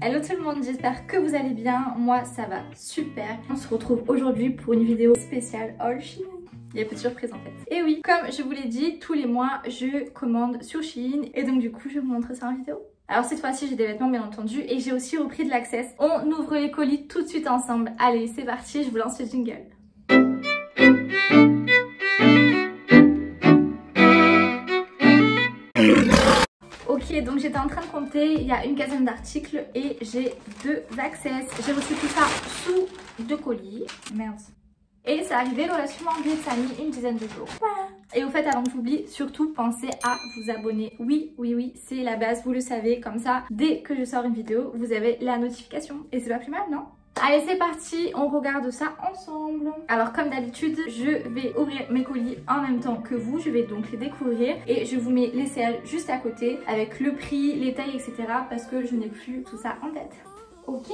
Hello tout le monde, j'espère que vous allez bien, moi ça va super. On se retrouve aujourd'hui pour une vidéo spéciale haul Shein. Il y a peu de surprises en fait. Et oui, comme je vous l'ai dit, tous les mois je commande sur Shein et donc du coup je vais vous montrer ça en vidéo. Alors cette fois-ci j'ai des vêtements bien entendu et j'ai aussi repris de l'Access. On ouvre les colis tout de suite ensemble. Allez c'est parti, je vous lance le jingle. Ok, donc j'étais en train de compter, il y a une quinzaine d'articles et j'ai 2 Access. J'ai reçu tout ça sous 2 colis. Merde. Et c'est arrivé relativement vite, ça a mis une dizaine de jours. Voilà. Et au fait, avant que j'oublie, surtout pensez à vous abonner. Oui, c'est la base, vous le savez. Comme ça, dès que je sors une vidéo, vous avez la notification. Et c'est pas plus mal, non ? Allez c'est parti, on regarde ça ensemble. Alors comme d'habitude, je vais ouvrir mes colis en même temps que vous. Je vais donc les découvrir et je vous mets l'essayage juste à côté avec le prix, les tailles, etc. parce que je n'ai plus tout ça en tête. Ok.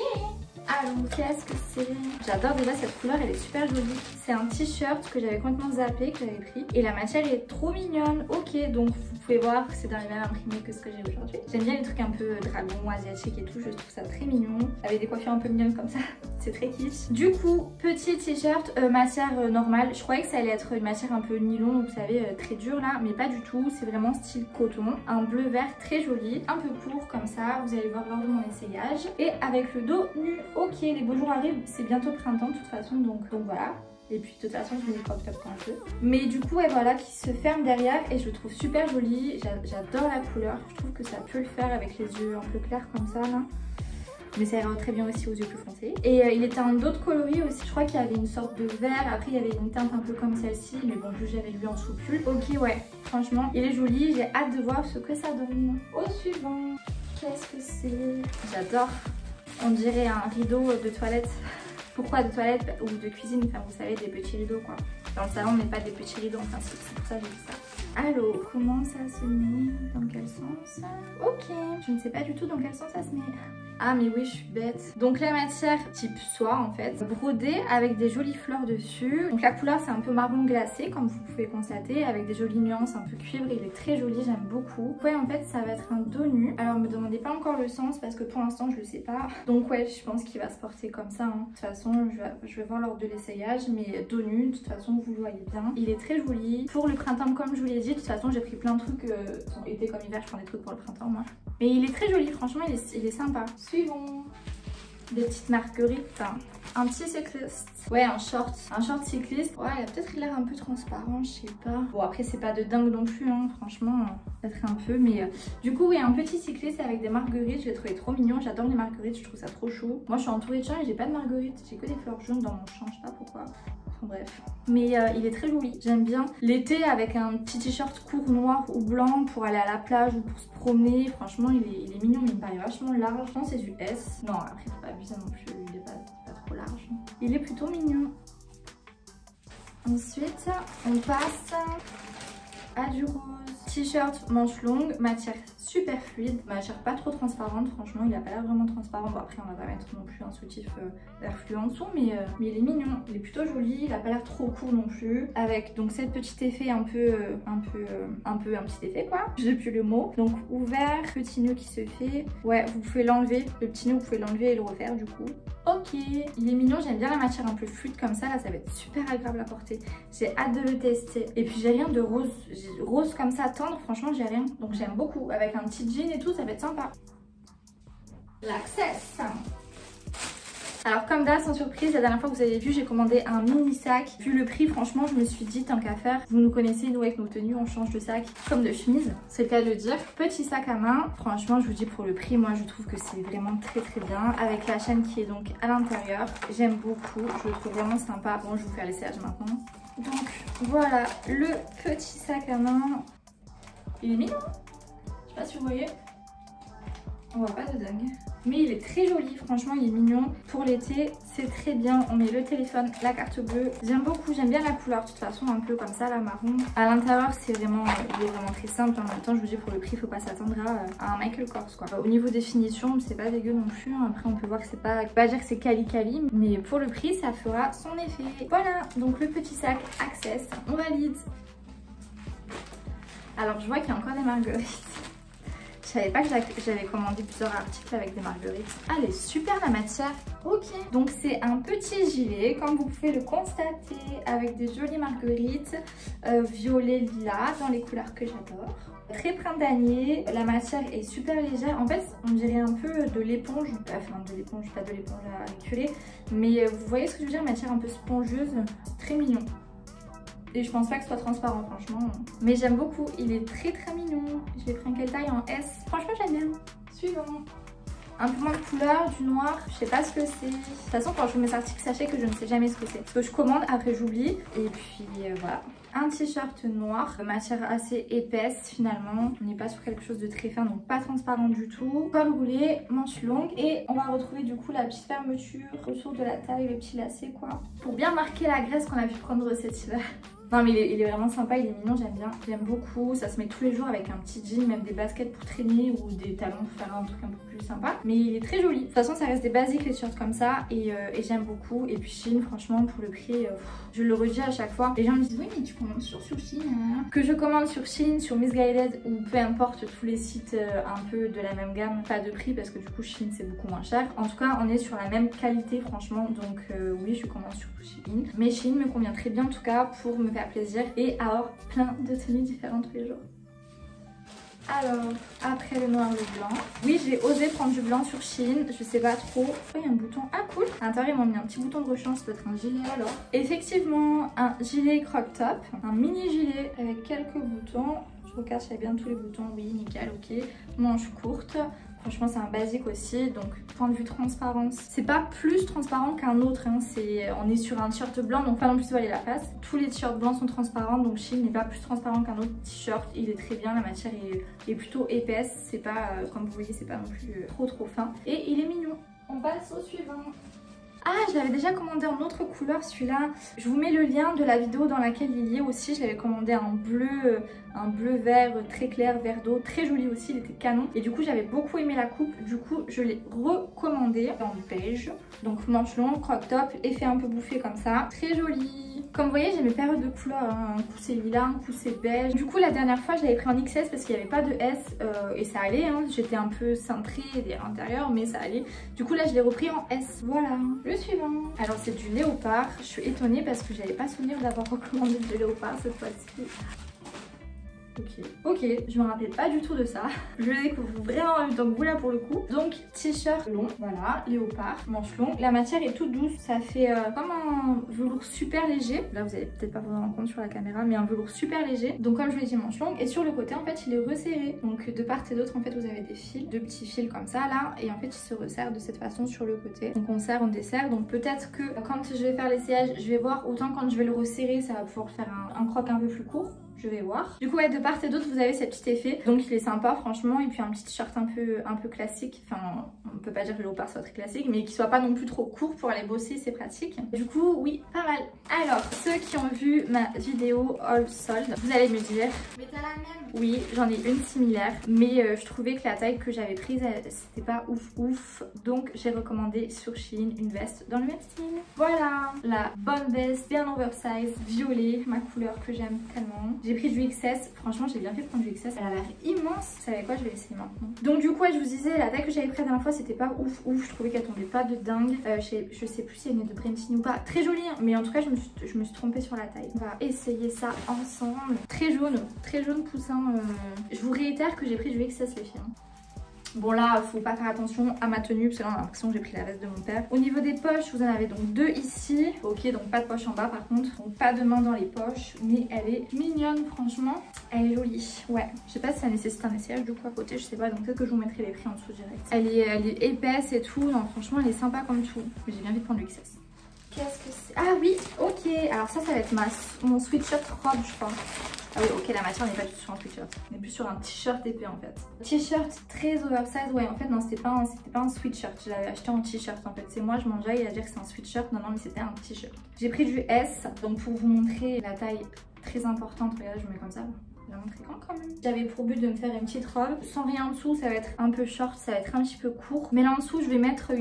Alors qu'est-ce que c'est? J'adore déjà cette couleur, elle est super jolie. C'est un t-shirt que j'avais complètement zappé, que j'avais pris. Et la matière est trop mignonne. Ok, donc vous pouvez voir que c'est dans les mêmes imprimés que ce que j'ai aujourd'hui. J'aime bien les trucs un peu dragon, asiatique et tout. Je trouve ça très mignon. Avec des coiffures un peu mignonnes comme ça. C'est très kitsch. Du coup, petit t-shirt, matière normale. Je croyais que ça allait être une matière un peu nylon, vous savez, très dure là. Mais pas du tout. C'est vraiment style coton. Un bleu vert très joli. Un peu court comme ça. Vous allez voir lors de mon essayage. Et avec le dos nu. Ok, les beaux jours arrivent, c'est bientôt le printemps de toute façon, donc voilà. Et puis de toute façon, je mets des crop tops quand je veux. Mais du coup, ouais, voilà, qui se ferme derrière et je le trouve super joli. J'adore la couleur, je trouve que ça peut le faire avec les yeux un peu clairs comme ça, là. Mais ça ira très bien aussi aux yeux plus foncés. Et il était en d'autres coloris aussi. Je crois qu'il y avait une sorte de vert. Après, il y avait une teinte un peu comme celle-ci. Mais bon, j'avais lu en sous-pull. Ok, ouais, franchement, il est joli. J'ai hâte de voir ce que ça donne. Au suivant, qu'est-ce que c'est? J'adore. On dirait un rideau de toilette. Pourquoi de toilette ou de cuisine? Enfin, vous savez, des petits rideaux quoi. Dans le salon, on met pas des petits rideaux. Enfin, c'est pour ça que j'ai dit ça. Alors, comment ça se met? Dans quel sens? Ok, je ne sais pas du tout dans quel sens ça se met. Ah mais oui, je suis bête. Donc la matière type soie en fait, brodée avec des jolies fleurs dessus. Donc la couleur c'est un peu marron glacé comme vous pouvez constater, avec des jolies nuances un peu cuivre. Il est très joli, j'aime beaucoup. Ouais, en fait ça va être un dos nu. Alors me demandez pas encore le sens parce que pour l'instant je le sais pas. Donc ouais, je pense qu'il va se porter comme ça. Hein. De toute façon, je vais voir lors de l'essayage, mais dos nu, de toute façon vous le voyez bien. Il est très joli. Pour le printemps comme je vous l'ai dit, de toute façon j'ai pris plein de trucs, été comme hiver, je prends des trucs pour le printemps moi. Mais il est très joli, franchement il est sympa. Suivant, des petites marguerites, un petit cycliste, ouais un short cycliste, ouais il a peut-être l'air un peu transparent, je sais pas. Bon après c'est pas de dingue non plus, hein, franchement, peut-être un peu, mais du coup oui un petit cycliste avec des marguerites, je l'ai trouvé trop mignon, j'adore les marguerites, je trouve ça trop chaud. Moi je suis entourée de champs et j'ai pas de marguerites, j'ai que des fleurs jaunes dans mon champ, je sais pas pourquoi. Enfin bref, mais il est très joli, j'aime bien. L'été avec un petit t-shirt court noir ou blanc pour aller à la plage ou pour se promener, franchement il est mignon, mais il me paraît vachement large. Je pense que c'est du S. Non après faut pas abuser non plus, il est pas trop large. Il est plutôt mignon. Ensuite on passe à du rose. T-shirt manche longue, matière super fluide, matière pas trop transparente, franchement il a pas l'air vraiment transparent. Bon après on va pas mettre non plus un soutif vert fluide en dessous, mais il est mignon, il est plutôt joli, il a pas l'air trop court non plus. Avec donc cette petit effet un petit effet quoi, je sais plus le mot. Donc ouvert, petit nœud qui se fait, ouais vous pouvez l'enlever, le petit nœud vous pouvez l'enlever et le refaire du coup. Ok, il est mignon, j'aime bien la matière un peu fluide comme ça, là ça va être super agréable à porter. J'ai hâte de le tester. Et puis j'ai rien de rose, rose comme ça tendre, franchement j'ai rien. Donc j'aime beaucoup, avec un petit jean et tout, ça va être sympa. L'Access. Alors comme d'hab, sans surprise, la dernière fois que vous avez vu, j'ai commandé un mini sac. Vu le prix, franchement, je me suis dit, tant qu'à faire, vous nous connaissez, nous avec nos tenues, on change de sac comme de chemise. C'est le cas de le dire. Petit sac à main, franchement, je vous dis pour le prix, moi je trouve que c'est vraiment très bien. Avec la chaîne qui est donc à l'intérieur, j'aime beaucoup, je le trouve vraiment sympa. Bon, je vais vous faire l'essayage maintenant. Donc voilà, le petit sac à main. Il est mignon. Je sais pas si vous voyez. On voit pas de dingue. Mais il est très joli, franchement il est mignon. Pour l'été, c'est très bien. On met le téléphone, la carte bleue. J'aime beaucoup, j'aime bien la couleur de toute façon, un peu comme ça, la marron. À l'intérieur, il est vraiment très simple. En même temps, je vous dis pour le prix, il faut pas s'attendre à un Michael Kors quoi. Au niveau définition, c'est pas dégueu non plus. Après, on peut voir que c'est pas dire que c'est quali, mais pour le prix, ça fera son effet. Voilà, donc le petit sac Access, on valide. Alors, je vois qu'il y a encore des marguerites. Je savais pas que j'avais commandé plusieurs articles avec des marguerites. Ah, elle est super la matière. Ok. Donc c'est un petit gilet, comme vous pouvez le constater, avec des jolies marguerites violet lilas dans les couleurs que j'adore. Très printanier, la matière est super légère. En fait, on dirait un peu de l'éponge, enfin de l'éponge, pas de l'éponge à réculer, mais vous voyez ce que je veux dire, matière un peu spongieuse, c'est très mignon. Et je pense pas que ce soit transparent franchement. Mais j'aime beaucoup, il est très mignon. Je l'ai pris en quelle taille? En S. Franchement j'aime bien. Suivant. Un peu moins de couleur, du noir, je sais pas ce que c'est. De toute façon quand je vous mets cet article, sachez que je ne sais jamais ce que c'est. Parce que je commande, après j'oublie. Et puis voilà. Un t-shirt noir, de matière assez épaisse finalement. On n'est pas sur quelque chose de très fin, donc pas transparent du tout. Col roulé, manche longue. Et on va retrouver du coup la petite fermeture autour de la taille, les petits lacets quoi. Pour bien marquer la graisse qu'on a pu prendre cet hiver. Non mais il est vraiment sympa, il est mignon, j'aime bien. J'aime beaucoup, ça se met tous les jours avec un petit jean, même des baskets pour traîner ou des talons pour faire un truc un peu plus sympa. Mais il est très joli. De toute façon ça reste des basiques les t-shirts comme ça et j'aime beaucoup. Et puis Shein franchement pour le prix, je le redis à chaque fois. Les gens me disent oui mais tu commandes sur Shein hein. Que je commande sur Shein, sur Missguided ou peu importe tous les sites un peu de la même gamme, pas de prix parce que du coup Shein c'est beaucoup moins cher. En tout cas on est sur la même qualité franchement donc oui je commande sur Shein. Mais Shein me convient très bien en tout cas pour me faire plaisir et avoir plein de tenues différentes tous les jours. Alors, après le noir, le blanc. Oui, j'ai osé prendre du blanc sur Shein, je sais pas trop. Oh, il y a un bouton. Ah, cool. À l'intérieur, ils m'ont mis un petit bouton de rechange, ça doit être un gilet alors. Effectivement, un gilet crop top, un mini gilet avec quelques boutons. Je regarde s'il y a bien tous les boutons. Oui, nickel, ok. Manche courte. Franchement c'est un basique aussi, donc point de vue transparence, c'est pas plus transparent qu'un autre, hein. On est sur un t-shirt blanc donc pas non plus se voiler la face. Tous les t-shirts blancs sont transparents donc Shein n'est pas plus transparent qu'un autre t-shirt, il est très bien, la matière est plutôt épaisse, c'est pas comme vous voyez c'est pas non plus trop fin et il est mignon. On passe au suivant. Ah, je l'avais déjà commandé en autre couleur celui-là. Je vous mets le lien de la vidéo dans laquelle il y est aussi. Je l'avais commandé en bleu vert très clair, vert d'eau, très joli aussi, il était canon. Et du coup j'avais beaucoup aimé la coupe, du coup je l'ai recommandé en beige. Donc manche longue, crop top, effet un peu bouffé comme ça, très joli. Comme vous voyez j'ai mes périodes de couleurs, hein. Un coup c'est lilas, un coup c'est beige. Du coup la dernière fois je l'avais pris en XS parce qu'il n'y avait pas de S et ça allait, hein. J'étais un peu cintrée à l'intérieur mais ça allait. Du coup là je l'ai repris en S, voilà. Le suivant. Alors c'est du léopard, je suis étonnée parce que j'avais pas souvenir d'avoir recommandé du léopard cette fois-ci. Ok, je me rappelle pas du tout de ça. Je le découvre vraiment en même temps que vous là pour le coup. Donc t-shirt long, voilà, léopard, manche longue. La matière est toute douce, ça fait comme un velours super léger. Là vous allez peut-être pas vous en rendre compte sur la caméra, mais un velours super léger. Donc comme je vous l'ai dit, manche longue. Et sur le côté en fait il est resserré. Donc de part et d'autre en fait vous avez des fils, deux petits fils comme ça là. Et en fait il se resserre de cette façon sur le côté. Donc on serre, on desserre. Donc peut-être que quand je vais faire l'essayage, je vais voir autant quand je vais le resserrer, ça va pouvoir faire un croc un peu plus court. Je vais voir. Du coup ouais, de part et d'autre vous avez ce petit effet. Donc il est sympa franchement. Et puis un petit t-shirt un peu classique. Enfin on peut pas dire que le léopard soit très classique, mais qu'il soit pas non plus trop court pour aller bosser, c'est pratique. Du coup oui, pas mal. Alors ceux qui ont vu ma vidéo haul solde, vous allez me dire mais t'as la même? Oui j'en ai une similaire, mais je trouvais que la taille que j'avais prise c'était pas ouf. Donc j'ai recommandé sur Shein une veste dans le même style. Voilà la bonne veste, bien oversize, violet, ma couleur que j'aime tellement. J'ai pris du XS, franchement j'ai bien fait de prendre du XS, elle a l'air immense. Vous savez quoi, je vais l'essayer maintenant. Donc du coup ouais, je vous disais la taille que j'avais prise la dernière fois c'était pas ouf, je trouvais qu'elle tombait pas de dingue. Je sais plus si elle venait de Brentine ou pas, très jolie hein, mais en tout cas je me suis trompée sur la taille. On va essayer ça ensemble. Très jaune poussin. Je vous réitère que j'ai pris du XS les filles. Bon là, faut pas faire attention à ma tenue parce que là on a l'impression que j'ai pris la veste de mon père. Au niveau des poches, vous en avez donc deux ici. Ok, donc pas de poche en bas par contre. Donc pas de main dans les poches, mais elle est mignonne franchement. Elle est jolie. Ouais, je sais pas si ça nécessite un essayage du coup à côté, je sais pas. Donc peut-être que je vous mettrai les prix en dessous direct. Elle est épaisse et tout. Non franchement elle est sympa comme tout. Mais j'ai bien envie de prendre du XS. Qu'est-ce que c'est? Ah oui, ok. Alors ça va être mon sweatshirt robe je crois. Ah oui, ok, la matière n'est pas du tout sur un sweatshirt. On est plus sur un t-shirt épais en fait. T-shirt très oversize. Ouais, en fait, non, c'était pas un sweatshirt. Je l'avais acheté en t-shirt en fait. C'est moi, je mangeais, il a dit que c'est un sweatshirt. Non, mais c'était un t-shirt. J'ai pris du S. Donc, pour vous montrer la taille très importante, regardez, je mets comme ça. Là, vraiment très grand quand même. J'avais pour but de me faire une petite robe sans rien en dessous, ça va être un peu short, ça va être un petit peu court. Mais là en dessous je vais mettre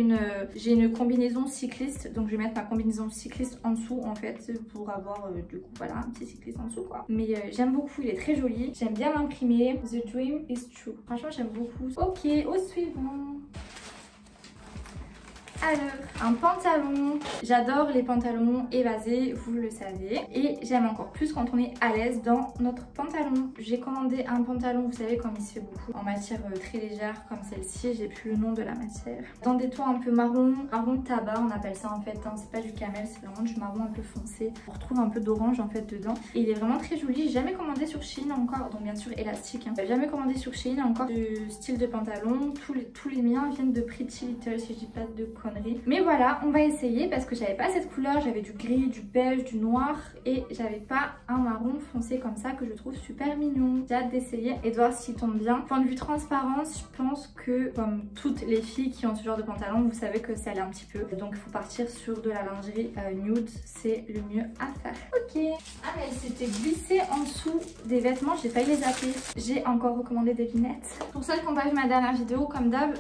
j'ai une combinaison cycliste, donc je vais mettre ma combinaison cycliste en dessous en fait pour avoir du coup voilà un petit cycliste en dessous quoi. Mais j'aime beaucoup, il est très joli, j'aime bien l'imprimer. The dream is true. Franchement j'aime beaucoup. Ok, au suivant. Alors, un pantalon. J'adore les pantalons évasés, vous le savez. Et j'aime encore plus quand on est à l'aise dans notre pantalon. J'ai commandé un pantalon, vous savez, comme il se fait beaucoup, en matière très légère, comme celle-ci. J'ai plus le nom de la matière. Dans des tons un peu marron tabac, on appelle ça en fait. Hein. C'est pas du camel, c'est vraiment du marron un peu foncé. On retrouve un peu d'orange en fait dedans. Et il est vraiment très joli. J'ai jamais commandé sur Shein encore, donc bien sûr élastique. Hein. J'ai jamais commandé sur Shein encore de style de pantalon. Tous les miens viennent de Pretty Little, si je dis pas de conneries. Mais voilà, on va essayer parce que j'avais pas cette couleur, j'avais du gris, du beige, du noir et j'avais pas un marron foncé comme ça que je trouve super mignon. J'ai hâte d'essayer et de voir s'il tombe bien. Point de vue transparence, je pense que comme toutes les filles qui ont ce genre de pantalon, vous savez que ça l'est un petit peu. Donc il faut partir sur de la lingerie nude, c'est le mieux à faire. Ok. Ah mais elle s'était glissée en dessous des vêtements, j'ai failli les appeler. J'ai encore recommandé des lunettes. Pour celles qui n'ont pas vu ma dernière vidéo, comme d'hab,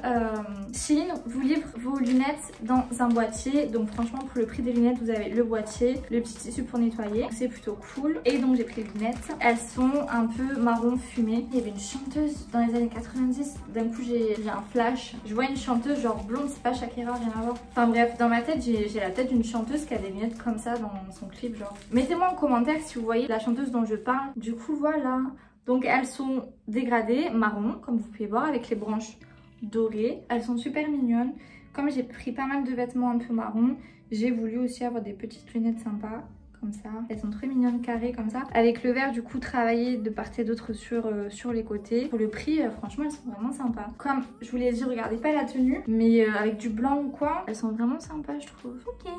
Shein vous livre vos lunettes dans un boîtier. Donc franchement pour le prix des lunettes vous avez le boîtier, le petit tissu pour nettoyer, c'est plutôt cool. Et donc j'ai pris les lunettes, elles sont un peu marron fumé. Il y avait une chanteuse dans les années 90, d'un coup j'ai un flash, je vois une chanteuse genre blonde, c'est pas Shakira, rien à voir. Enfin bref, dans ma tête j'ai la tête d'une chanteuse qui a des lunettes comme ça dans son clip genre. Mettez-moi en commentaire si vous voyez la chanteuse dont je parle. Du coup voilà, donc elles sont dégradées marron comme vous pouvez voir avec les branches dorées, elles sont super mignonnes. Comme j'ai pris pas mal de vêtements un peu marron, j'ai voulu aussi avoir des petites lunettes sympas, comme ça. Elles sont très mignonnes, carrées, comme ça. Avec le vert, du coup, travaillé de part et d'autre sur les côtés. Pour le prix, franchement, elles sont vraiment sympas. Comme je vous l'ai dit, regardez pas la tenue, mais avec du blanc ou quoi, elles sont vraiment sympas, je trouve. Ok.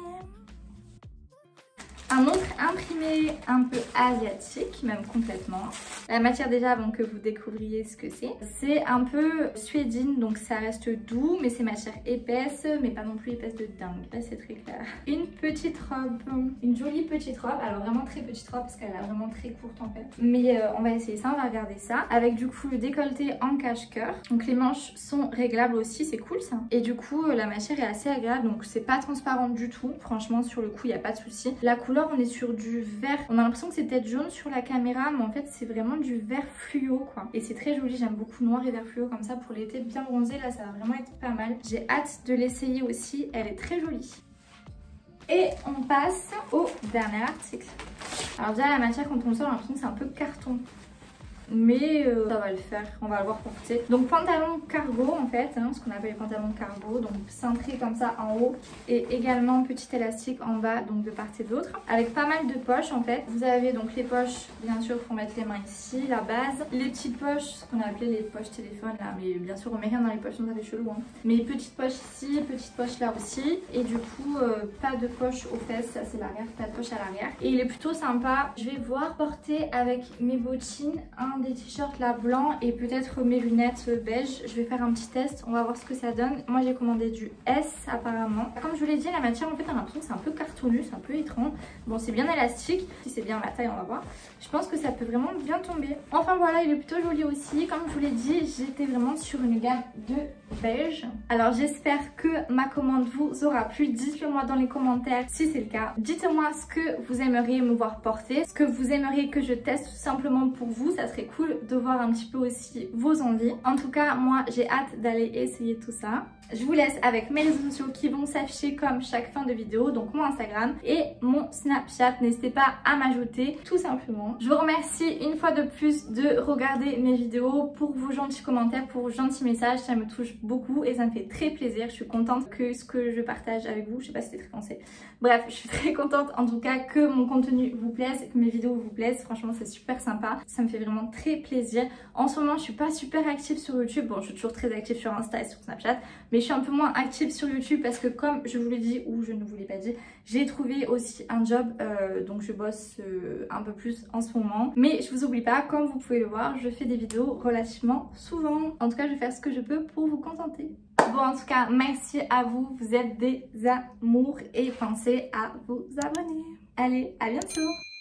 Un autre imprimé un peu asiatique, même complètement. La matière déjà avant que vous découvriez ce que c'est. C'est un peu suédine, donc ça reste doux, mais c'est matière épaisse, mais pas non plus épaisse de dingue. Là c'est très clair. Une petite robe, une jolie petite robe. Alors vraiment très petite robe parce qu'elle est vraiment très courte en fait. Mais on va essayer ça, on va regarder ça. Avec du coup le décolleté en cache-cœur. Donc les manches sont réglables aussi, c'est cool ça. Et du coup la matière est assez agréable, donc c'est pas transparent du tout. Franchement sur le coup il n'y a pas de souci. La couleur on est sur du vert, on a l'impression que c'est peut-être jaune sur la caméra mais en fait c'est vraiment du vert fluo quoi. Et c'est très joli, j'aime beaucoup noir et vert fluo comme ça pour l'été bien bronzé, là ça va vraiment être pas mal. J'ai hâte de l'essayer aussi, elle est très jolie. Et on passe au dernier article. Alors déjà la matière quand on le sort, on a l'impression que c'est un peu carton. Mais ça va le faire, on va le voir porter. Donc pantalon cargo en fait, hein, ce qu'on appelle les pantalons cargo, donc cintré comme ça en haut et également petit élastique en bas, donc de part et d'autre, avec pas mal de poches en fait. Vous avez donc les poches, bien sûr pour mettre les mains ici, la base, les petites poches, ce qu'on appelait les poches téléphone là, mais bien sûr on met rien dans les poches, donc ça fait chelou hein. Mais petites poches ici, petites poches là aussi, et du coup pas de poche aux fesses, ça c'est l'arrière, pas de poche à l'arrière. Et il est plutôt sympa, je vais voir porter avec mes bottines, des t-shirts là blancs et peut-être mes lunettes beige. Je vais faire un petit test, on va voir ce que ça donne. Moi j'ai commandé du S apparemment. Comme je vous l'ai dit, la matière en fait on a l'impression que c'est un peu cartonneux, c'est un peu étrange. Bon c'est bien élastique, si c'est bien ma taille on va voir. Je pense que ça peut vraiment bien tomber. Enfin voilà, il est plutôt joli aussi. Comme je vous l'ai dit, j'étais vraiment sur une gamme de beige. Alors j'espère que ma commande vous aura plu. Dites-le moi dans les commentaires si c'est le cas. Dites-moi ce que vous aimeriez me voir porter, ce que vous aimeriez que je teste tout simplement pour vous. Ça serait cool de voir un petit peu aussi vos envies. En tout cas, moi j'ai hâte d'aller essayer tout ça. Je vous laisse avec mes réseaux sociaux qui vont s'afficher comme chaque fin de vidéo, donc mon Instagram et mon Snapchat. N'hésitez pas à m'ajouter tout simplement. Je vous remercie une fois de plus de regarder mes vidéos, pour vos gentils commentaires, pour vos gentils messages, ça me touche beaucoup et ça me fait très plaisir. Je suis contente que ce que je partage avec vous, je sais pas si c'était très français. Bref, je suis très contente en tout cas que mon contenu vous plaise, que mes vidéos vous plaisent. Franchement, c'est super sympa. Ça me fait vraiment très plaisir. En ce moment, je suis pas super active sur YouTube. Bon, je suis toujours très active sur Insta et sur Snapchat, mais je suis un peu moins active sur YouTube parce que comme je vous l'ai dit ou je ne vous l'ai pas dit, j'ai trouvé aussi un job, donc je bosse un peu plus en ce moment. Mais je vous oublie pas, comme vous pouvez le voir, je fais des vidéos relativement souvent. En tout cas, je vais faire ce que je peux pour vous contenter. Bon, en tout cas, merci à vous, vous êtes des amours et pensez à vous abonner. Allez, à bientôt!